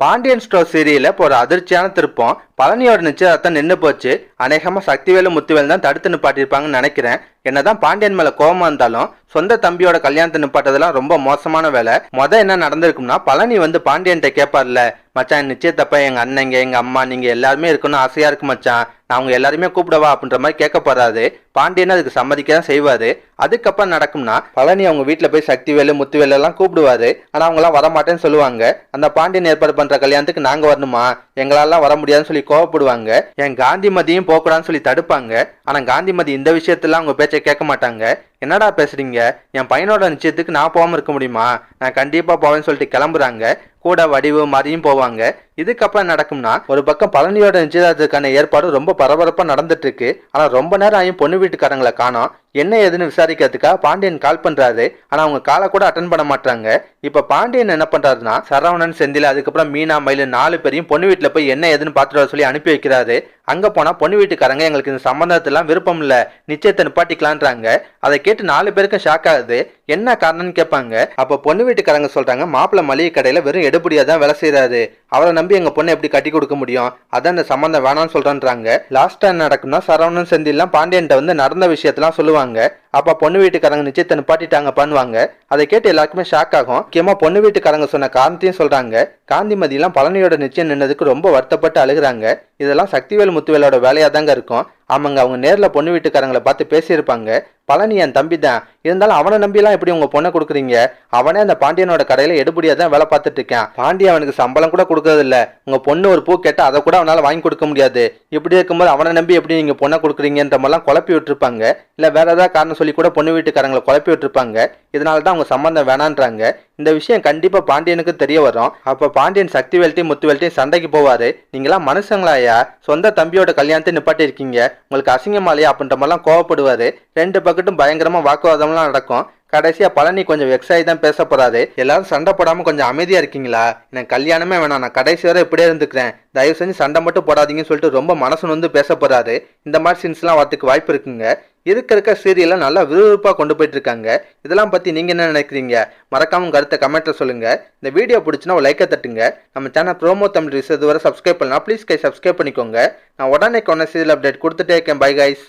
Pandian store சீரியல்ல இப்போ ஒரு அதிர்ச்சியான திருப்பம். பழனியோட நிச்சயதார்த்தம் நின்று போச்சு. அநேகமா சக்திவேலு முத்துவேல் தான் தடுத்து நிப்பாட்டியிருப்பாங்கன்னு நினைக்கிறேன். என்னதான் பாண்டியன் மேல கோபமா இருந்தாலும் சொந்த தம்பியோட கல்யாணத்தை நிப்பாட்டதெல்லாம் ரொம்ப மோசமான வேலை. என்ன நடந்திருக்கும்னா, பழனி வந்து பாண்டியன்ட்ட கேட்பார்ல, மச்சான் நிச்சயத்தப்ப எங்க அண்ணங்க எங்க அம்மா நீங்க எல்லாருமே இருக்கணும் ஆசையா இருக்கு மச்சான், நான் அவங்க எல்லாருமே கூப்பிடவா அப்படின்ற மாதிரி கேட்க போறாரு. பாண்டியன் அதுக்கு சம்மதிக்க தான் செய்வாரு. அதுக்கப்புறம் நடக்கும்னா, பழனி அவங்க வீட்டுல போய் சக்திவேலு முத்துவேலு எல்லாம் கூப்பிடுவாரு. ஆனா அவங்க எல்லாம் வரமாட்டேன்னு சொல்லுவாங்க. அந்த பாண்டியன் ஏற்பாடு பண்ற கல்யாணத்துக்கு நாங்க வரணுமா, எங்களாலாம் வர முடியாதுன்னு சொல்லி கோவப்படுவாங்க. என் காந்திமதியும் போக்கூடாதுன்னு சொல்லி தடுப்பாங்க. ஆனா காந்திமதி இந்த விஷயத்துல அவங்க பேச்சை கேட்க மாட்டாங்க. என்னடா பேசுறீங்க, என் பையனோட நிச்சயத்துக்கு நான் போகாம இருக்க முடியுமா, நான் கண்டிப்பா போவேன்னு சொல்லிட்டு கிளம்புறாங்க. கூட வடிவு மாதிரியும் போவாங்க. இதுக்கப்புறம் நடக்கும்னா, ஒரு பக்கம் பழனியோட நிச்சயதார்த்தத்துக்கான ஏற்பாடு ரொம்ப பரபரப்பா நடந்துட்டு இருக்கு. ஆனா ரொம்ப நேரம் ஆயும் பொண்ணு வீட்டுக்காரங்களை காணோம். என்ன ஏதுன்னு விசாரிக்கிறதுக்காக பாண்டியன் கால் பண்றாரு. ஆனா அவங்க காலை கூட அட்டன் பண்ண மாட்டாங்க. இப்ப பாண்டியன் என்ன பண்றாருன்னா, சரவணன் செந்தில் அதுக்கப்புறம் மீனா மயிலு 4 பேரையும் பொண்ணு வீட்டுல போய் என்ன ஏதுன்னு பாத்துட்டு சொல்லி அனுப்பி வைக்கிறாரு. அங்க போனா பொண்ணு வீட்டுக்காரங்க எங்களுக்கு இந்த சம்பந்தத்தெல்லாம் விருப்பம் இல்ல, நிச்சயத்தை நிப்பாட்டிக்கலான்றாங்க. அதை கேட்டு 4 பேருக்கும் ஷாக் ஆகுது. என்ன காரணம்னு கேட்பாங்க. அப்ப பொண்ணு வீட்டுக்காரங்க சொல்றாங்க, மாப்பிள்ள மளிகை கடையில வெறும் எடுபடியா தான் வேலை செய்யறாரு, அவரை நம்பி எங்க பொண்ணை எப்படி கட்டி கொடுக்க முடியும், அதான் இந்த சம்பந்தம் வேணாம்னு சொல்றான்றாங்க. லாஸ்டா என்ன நடக்கும்னா, சரவணன் செந்தில்லாம் பாண்டியன்ட்ட வந்து நடந்த விஷயத்தெல்லாம் சொல்லுவாங்க. அப்ப பொண்ணு வீட்டுக்காரங்க நிச்சயத்தை நிப்பாட்டிட்டாங்க பண்ணுவாங்க. அதை கேட்டு எல்லாருக்குமே ஷாக் ஆகும். முக்கியமா பொண்ணு வீட்டுக்காரங்க சொன்ன காரணத்தையும் சொல்றாங்க. காந்திமதி எல்லாம் பழனியோட நிச்சயம் நின்னதுக்கு ரொம்ப வருத்தப்பட்டு அழுகுறாங்க. இதெல்லாம் சக்திவேல் முத்துவேலோட வேலையா தாங்க இருக்கும். ஆமாங்க, அவங்க நேர்ல பொண்ணு வீட்டுக்காரங்களை பார்த்து பேசியிருப்பாங்க. பழனி என் தம்பி தான், இருந்தாலும் அவனை நம்பிலாம் எப்படி உங்க பொண்ணை கொடுக்குறீங்க, அவனே அந்த பாண்டியனோட கடையில எடுபடியா தான் வேலை பார்த்துட்டு இருக்கேன், பாண்டியன் அவனுக்கு சம்பளம் கூட கொடுக்கறது இல்ல, உங்க பொண்ணு ஒரு பூ கேட்டா அதை கூட அவனால வாங்கி கொடுக்க முடியாது, இப்படி இருக்கும்போது அவனை நம்பி எப்படி நீங்க பொண்ணை கொடுக்குறீங்கன்ற மாதிரிலாம் குழப்பி விட்டுருப்பாங்க. இல்ல வேற ஏதாவது காரணம் சொல்லி கூட பொண்ணு வீட்டுக்காரங்களை குழப்பி விட்டுருப்பாங்க. இதனாலதான் அவங்க சம்பந்தம் வேணான்றாங்க. இந்த விஷயம் கண்டிப்பா பாண்டியனுக்கு தெரிய வரும். அப்ப பாண்டியன் சக்திவேல்ட்டையும் முத்துவேல்ட்டையும் சண்டைக்கு போவாரு. நீங்களாம் மனுஷங்களாயா, சொந்த தம்பியோட கல்யாணத்தை நிப்பாட்டி இருக்கீங்க, உங்களுக்கு அசிங்கமாலையா அப்படின்ற மாதிரிலாம் கோவப்படுவாரு. 2 பக்கட்டும் பயங்கரமா வாக்குவாதம்லாம் நடக்கும். கடைசியா பழனி கொஞ்சம் வெக்ஸாகி தான் பேச போறாரு. எல்லாரும் சண்டை போடாம கொஞ்சம் அமைதியா இருக்கீங்களா, எனக்கு கல்யாணமே வேணாம், நான் கடைசி வரை இப்படியே இருந்துக்கிறேன், தயவு செஞ்சு சண்டை மட்டும் போடாதீங்கன்னு சொல்லிட்டு ரொம்ப மனசு வந்து பேச போறாரு. இந்த மாதிரி சீன்ஸ்லாம் வரதுக்கு வாய்ப்பு இருக்குங்க. இருக்க சீரியல்ல நல்லா விறுவிறுப்பா கொண்டு போயிட்டு இருக்காங்க. இதெல்லாம் பத்தி நீங்க என்ன நினைக்கிறீங்க, மறக்காம கருத்தை கமெண்ட்ல சொல்லுங்க. இந்த வீடியோ பிடிச்சுன்னா ஒரு லைக்கை தட்டுங்க. நம்ம சேனல் ப்ரோமோ தமிழ் இதுவரை சப்ஸ்கிரைப் பண்ணலாம், ப்ளீஸ் சப்ஸ்கிரைப் பண்ணிக்கோங்க. நான் உடனே சீரியல் அப்டேட் கொடுத்துட்டே இருக்கேன். Bye guys.